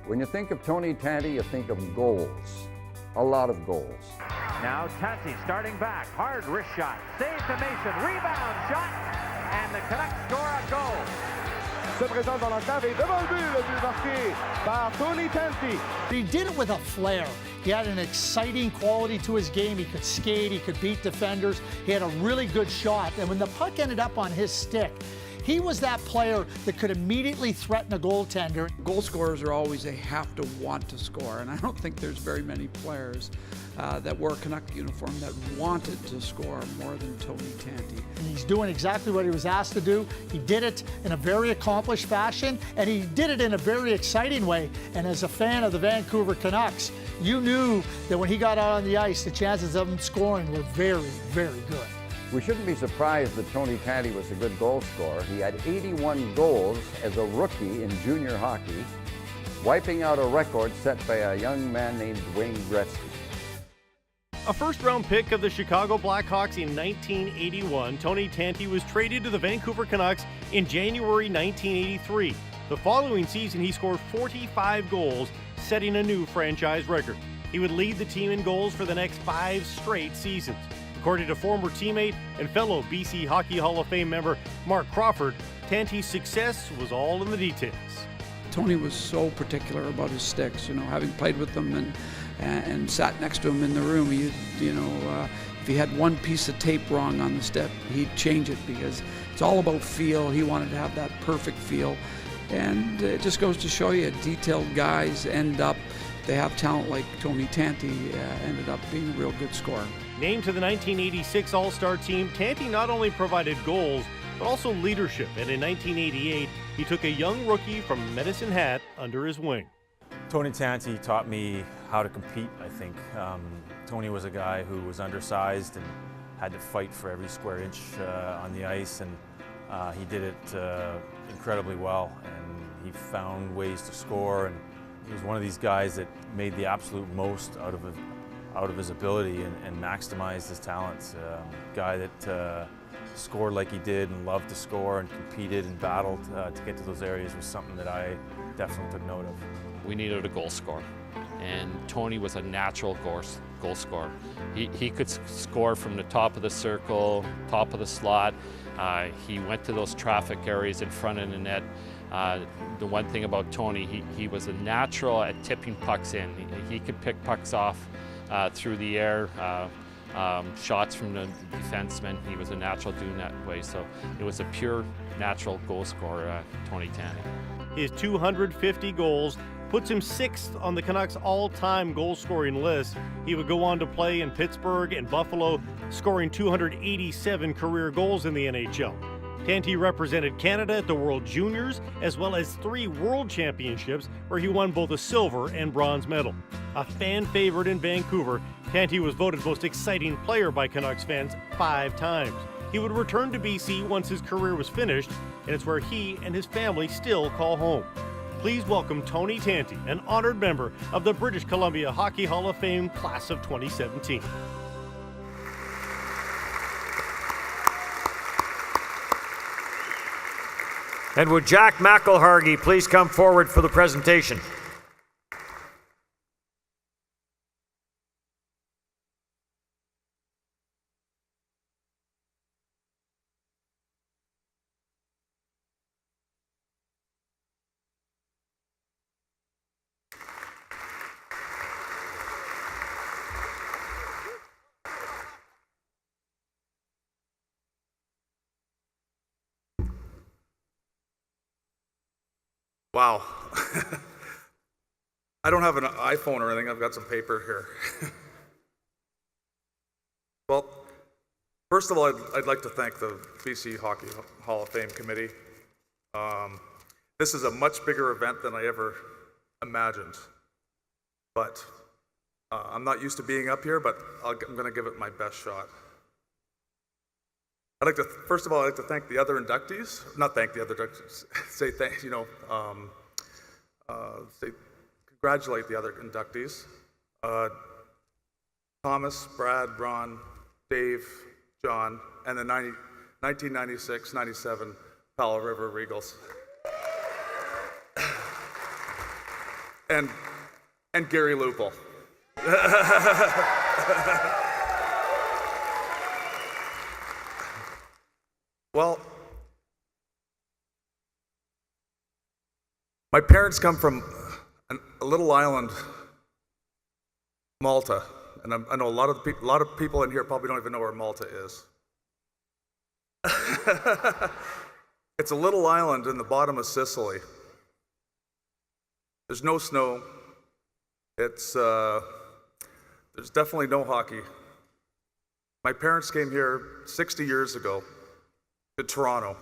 When you think of Tony Tanti, you think of goals. A lot of goals. Now Tanti starting back, hard wrist shot, save to Mason, rebound shot, and the Canucks score a goal. Se présente dans l'enclave et devant le but marqué par Tony Tanti. He did it with a flair. He had an exciting quality to his game. He could skate, he could beat defenders. He had a really good shot. And when the puck ended up on his stick, he was that player that could immediately threaten a goaltender. Goal scorers are always, they have to want to score, and I don't think there's very many players that wore a Canuck uniform that wanted to score more than Tony Tanti. And he's doing exactly what he was asked to do. He did it in a very accomplished fashion, and he did it in a very exciting way. And as a fan of the Vancouver Canucks, you knew that when he got out on the ice, the chances of him scoring were very, very good. We shouldn't be surprised that Tony Tanti was a good goal scorer. He had 81 goals as a rookie in junior hockey, wiping out a record set by a young man named Wayne Gretzky. A first-round pick of the Chicago Blackhawks in 1981, Tony Tanti was traded to the Vancouver Canucks in January 1983. The following season, he scored 45 goals, setting a new franchise record. He would lead the team in goals for the next 5 straight seasons. According to former teammate and fellow BC Hockey Hall of Fame member Mark Crawford, Tanti's success was all in the details. Tony was so particular about his sticks, having played with them and sat next to him in the room. If he had one piece of tape wrong on the stick, he'd change it because it's all about feel. He wanted to have that perfect feel. And it just goes to show you, detailed guys they have talent like Tony Tanti, ended up being a real good scorer. Named to the 1986 All-Star team, Tanti not only provided goals, but also leadership. And in 1988, he took a young rookie from Medicine Hat under his wing. Tony Tanti taught me how to compete, I think. Tony was a guy who was undersized and had to fight for every square inch on the ice, and he did it incredibly well. And he found ways to score, and he was one of these guys that made the absolute most out of his ability and maximized his talents. Guy that scored like he did and loved to score and competed and battled to get to those areas was something that I definitely took note of. We needed a goal scorer, and Tony was a natural goal scorer. He could score from the top of the circle, top of the slot. He went to those traffic areas in front of the net. The one thing about Tony, he was a natural at tipping pucks in. He could pick pucks off through the air, shots from the defenseman. He was a natural doing that way. So it was a pure natural goal scorer, Tony Tanti. His 250 goals puts him 6th on the Canucks' all-time goal-scoring list. He would go on to play in Pittsburgh and Buffalo, scoring 287 career goals in the NHL. Tanti represented Canada at the World Juniors, as well as 3 World Championships, where he won both a silver and bronze medal. A fan favorite in Vancouver, Tanti was voted most exciting player by Canucks fans 5 times. He would return to BC once his career was finished, and it's where he and his family still call home. Please welcome Tony Tanti, an honored member of the British Columbia Hockey Hall of Fame class of 2017. And would Jack McElhargy please come forward for the presentation? Wow. I don't have an iPhone or anything. I've got some paper here. Well, first of all, I'd like to thank the BC Hockey Hall of Fame Committee. This is a much bigger event than I ever imagined. But I'm not used to being up here, but I'm going to give it my best shot. First of all, I'd like to thank the other inductees. Not thank the other inductees. Say thank, say congratulate the other inductees. Thomas, Brad, Ron, Dave, John, and the 1996-97 Powell River Regals. and Gary Lupel. Well, my parents come from a little island, Malta, and I know a lot of people in here probably don't even know where Malta is. It's a little island in the bottom of Sicily. There's no snow. There's definitely no hockey. My parents came here 60 years ago to Toronto.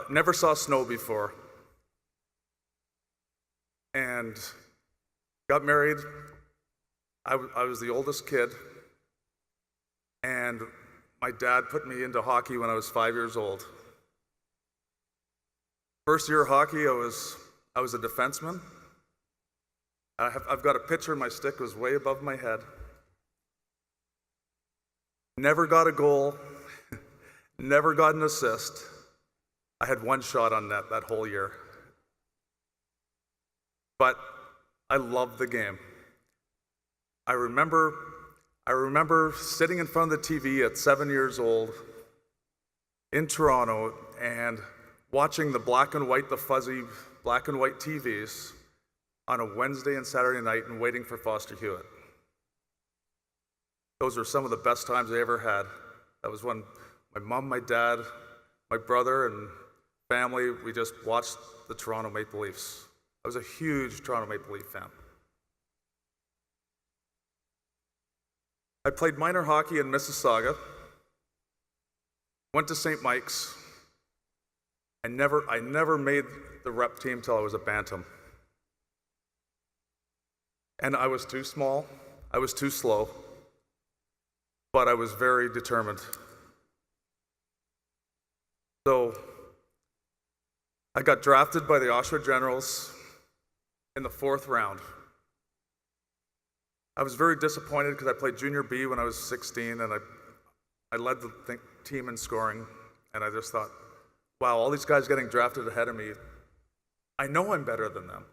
Never saw snow before. And got married. I was the oldest kid. And my dad put me into hockey when I was 5 years old. First year of hockey, I was a defenseman. I've got a picture, my stick was way above my head. Never got a goal, never got an assist. I had one shot on net that whole year. But I loved the game. I remember sitting in front of the TV at 7 years old in Toronto and watching the fuzzy black and white TVs on a Wednesday and Saturday night and waiting for Foster Hewitt. Those are some of the best times I ever had. That was when my mom, my dad, my brother, and family, we just watched the Toronto Maple Leafs. I was a huge Toronto Maple Leaf fan. I played minor hockey in Mississauga, went to St. Mike's. I never made the rep team till I was a bantam. And I was too small, I was too slow, but I was very determined. So I got drafted by the Oshawa Generals in the 4th round. I was very disappointed because I played junior B when I was 16 and I led the team in scoring, and I just thought, wow, all these guys getting drafted ahead of me, I know I'm better than them.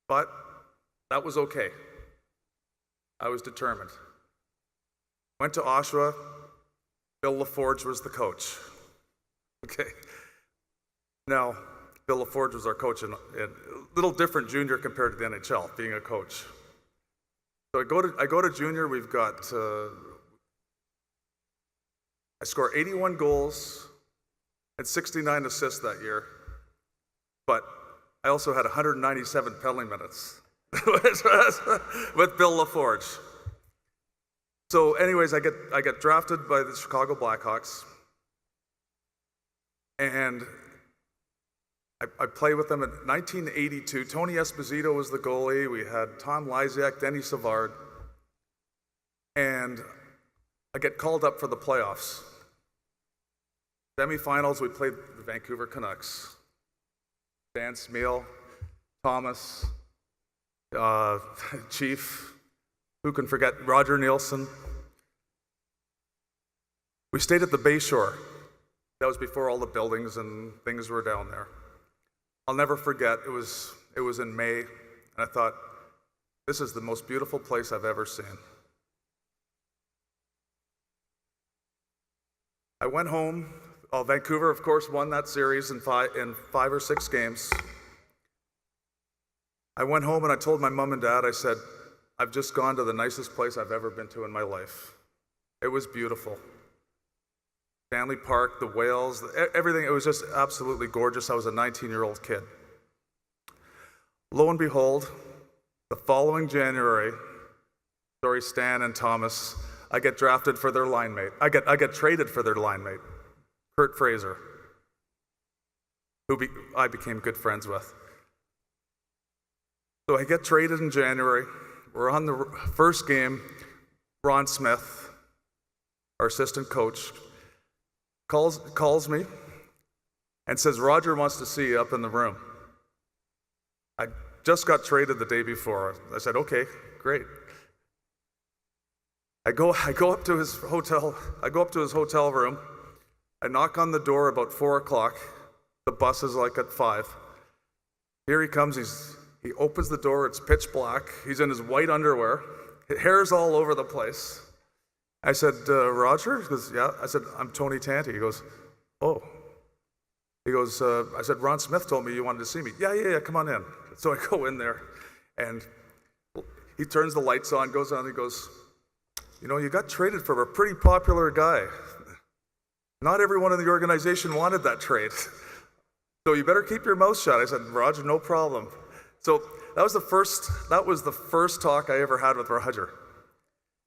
But that was okay. I was determined. Went to Oshawa. Bill LaForge was the coach. Okay. Now, Bill LaForge was our coach, and a little different junior compared to the NHL, being a coach. So I go to junior. We've got I score 81 goals and 69 assists that year, but I also had 197 penalty minutes with Bill LaForge. So, anyways, I get drafted by the Chicago Blackhawks, and I played with them in 1982. Tony Esposito was the goalie. We had Tom Lysiak, Denny Savard, and I get called up for the playoffs. Semifinals, we played the Vancouver Canucks. Dan Smeal, Thomas, Chief, who can forget Roger Nielsen. We stayed at the Bayshore. That was before all the buildings and things were down there. I'll never forget, it was in May, and I thought, this is the most beautiful place I've ever seen. I went home. Vancouver, of course, won that series in 5 or 6 games. I went home and I told my mom and dad, I said, I've just gone to the nicest place I've ever been to in my life. It was beautiful. Stanley Park, the whales, everything, it was just absolutely gorgeous. I was a 19-year-old kid. Lo and behold, the following January, Stan and Thomas, I get drafted for their line mate. I get traded for their line mate, Kurt Fraser, who I became good friends with. So I get traded in January. We're on the first game. Ron Smith, our assistant coach, calls me and says, Roger wants to see you up in the room. I just got traded the day before. I said, okay, great. I go up to his hotel room. I knock on the door about 4 o'clock. The bus is like at 5. Here he comes, he opens the door, it's pitch black, he's in his white underwear, hair's all over the place. I said, Roger? He goes, yeah. I said, I'm Tony Tanti. He goes, oh. He goes, I said, Ron Smith told me you wanted to see me. Yeah, come on in. So I go in there, and he turns the lights on, goes on, he goes, you know, you got traded for a pretty popular guy. Not everyone in the organization wanted that trade. So you better keep your mouth shut. I said, Roger, no problem. So that was the first talk I ever had with Roger.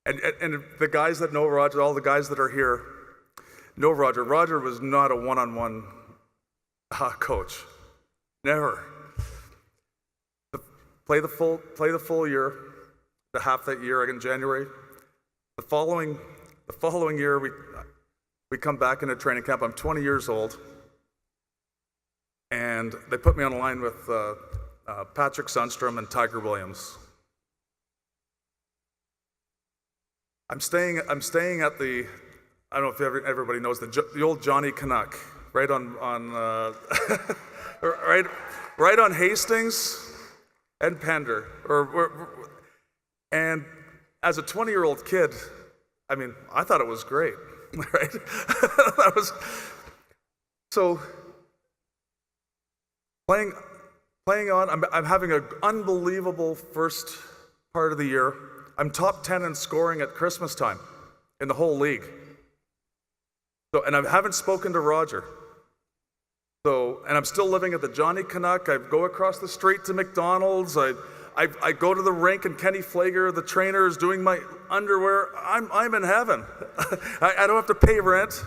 And the guys that know Roger, all the guys that are here, know Roger. Roger was not a one-on-one coach. Never. Play the full year, the half that year, in January. The following year, we come back into training camp. I'm 20 years old, and they put me on a line with Patrick Sundstrom and Tiger Williams. I'm staying at the, I don't know if everybody knows, the old Johnny Canuck, right on right on Hastings and Pender. And as a 20-year-old kid, I mean, I thought it was great, right? So playing on, I'm having an unbelievable first part of the year. I'm top 10 in scoring at Christmas time in the whole league. So, and I haven't spoken to Roger. So, and I'm still living at the Johnny Canuck. I go across the street to McDonald's. I go to the rink, and Kenny Flager, the trainer, is doing my underwear. I'm in heaven. I don't have to pay rent.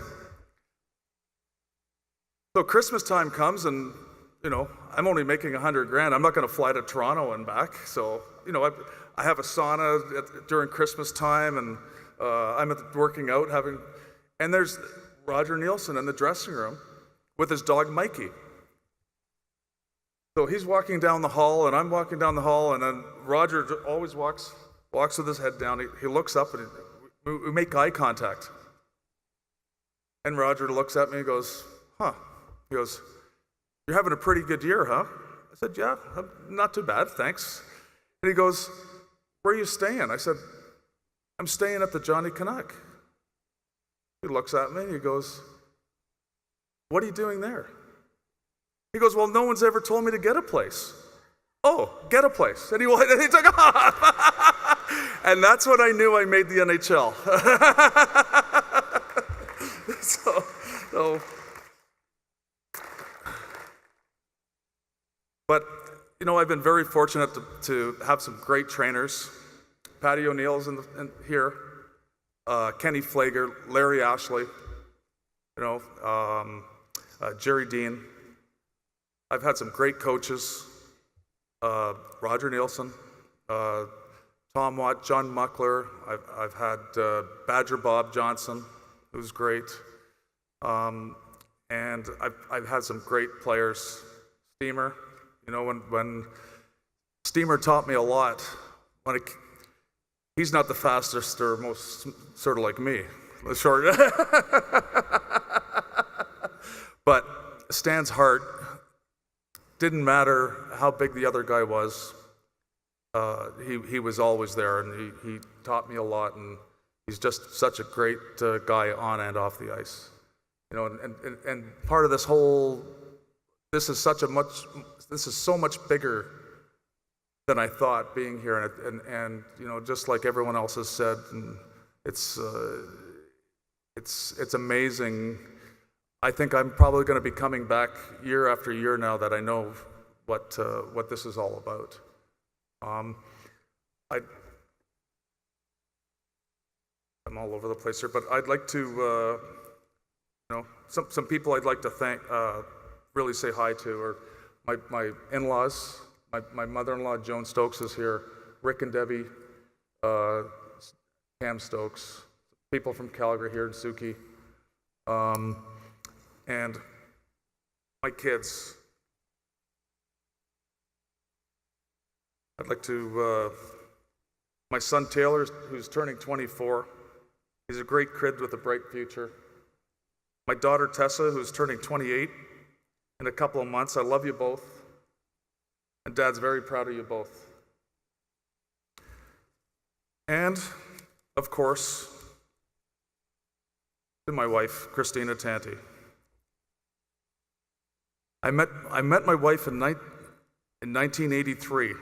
So Christmas time comes, and you know, I'm only making $100,000. I'm not going to fly to Toronto and back. So, you know, I have a sauna during Christmas time, and I'm working out, and there's Roger Nielsen in the dressing room with his dog Mikey. So he's walking down the hall, and I'm walking down the hall, and then Roger always walks with his head down. He looks up, and we make eye contact. And Roger looks at me and goes, huh. He goes, you're having a pretty good year, huh? I said, yeah, not too bad, thanks. And he goes, where are you staying? I said, I'm staying at the Johnny Canuck. He looks at me and he goes, what are you doing there? He goes, well, no one's ever told me to get a place. Oh, get a place. And he took off. And that's when I knew I made the NHL. But, you know, I've been very fortunate to have some great trainers. Patty O'Neill's in here, Kenny Flager, Larry Ashley, you know, Jerry Dean. I've had some great coaches, Roger Nielsen, Tom Watt, John Muckler. I've had Badger Bob Johnson, who's great. And I've had some great players. Steamer, you know, when Steamer taught me a lot. He's not the fastest or most sort of like me, short. But Stan's heart didn't matter how big the other guy was. He was always there, and he taught me a lot, and he's just such a great guy on and off the ice. You know, and part of this whole, this is so much bigger than I thought being here, and you know, just like everyone else has said, and it's amazing. I think I'm probably going to be coming back year after year now that I know what this is all about. I'm all over the place here, but I'd like to, you know, some people I'd like to thank, really say hi to, are my in-laws. My mother-in-law, Joan Stokes, is here. Rick and Debbie, Cam Stokes, people from Calgary here in Suki, and my kids. I'd like to, my son Taylor, who's turning 24. He's a great kid with a bright future. My daughter Tessa, who's turning 28 in a couple of months. I love you both. And Dad's very proud of you both. And, of course, to my wife, Christina Tanti. I met my wife in 1983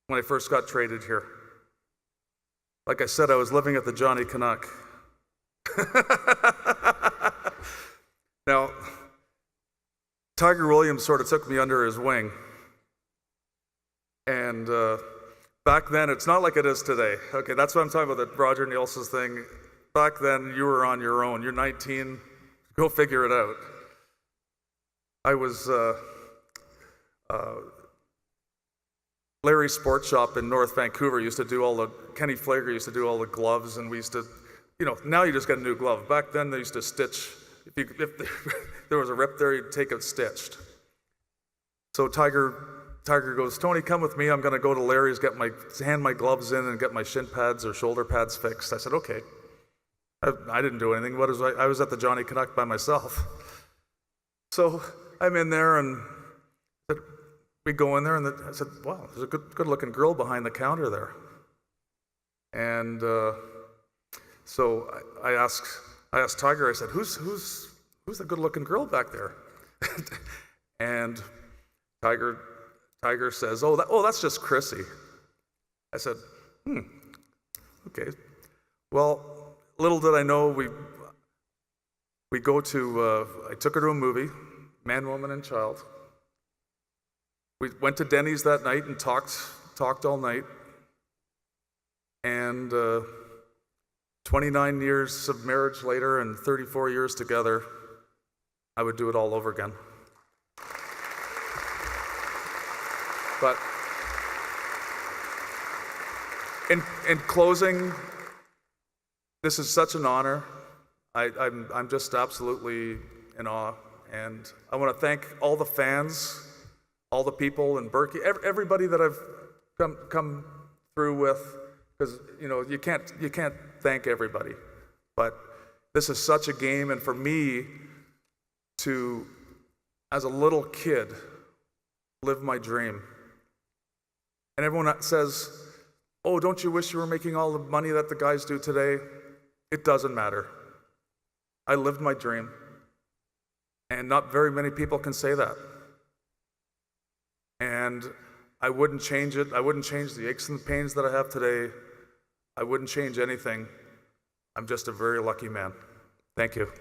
when I first got traded here. Like I said, I was living at the Johnny Canuck. Now, Tiger Williams sort of took me under his wing. And back then, it's not like it is today. Okay, that's what I'm talking about, the Roger Nielsen's thing. Back then, you were on your own. You're 19, go figure it out. I was Larry's Sports Shop in North Vancouver used to do all the, Kenny Flager used to do all the gloves, and we used to, now you just get a new glove. Back then they used to stitch. If there was a rip there, you'd take it stitched. So Tiger goes, Tony, come with me. I'm going to go to Larry's, hand my gloves in and get my shin pads or shoulder pads fixed. I said, okay. I didn't do anything. I was at the Johnny Canuck by myself. So I'm in there, and we go in there, and I said, wow, there's a good-looking girl behind the counter there. And so I asked Tiger, I said, who's the good-looking girl back there? And Tiger says, oh, that's just Chrissy. I said, okay. Well, little did I know, we go to, I took her to a movie, Man, Woman, and Child. We went to Denny's that night and talked all night. And 29 years of marriage later and 34 years together, I would do it all over again. But in closing, this is such an honor. I'm just absolutely in awe. And I want to thank all the fans, all the people in Berkey, everybody that I've come through with, because you can't thank everybody. But this is such a game, and for me to, as a little kid, live my dream. And everyone says, oh, don't you wish you were making all the money that the guys do today? It doesn't matter. I lived my dream. And not very many people can say that. And I wouldn't change it. I wouldn't change the aches and the pains that I have today. I wouldn't change anything. I'm just a very lucky man. Thank you.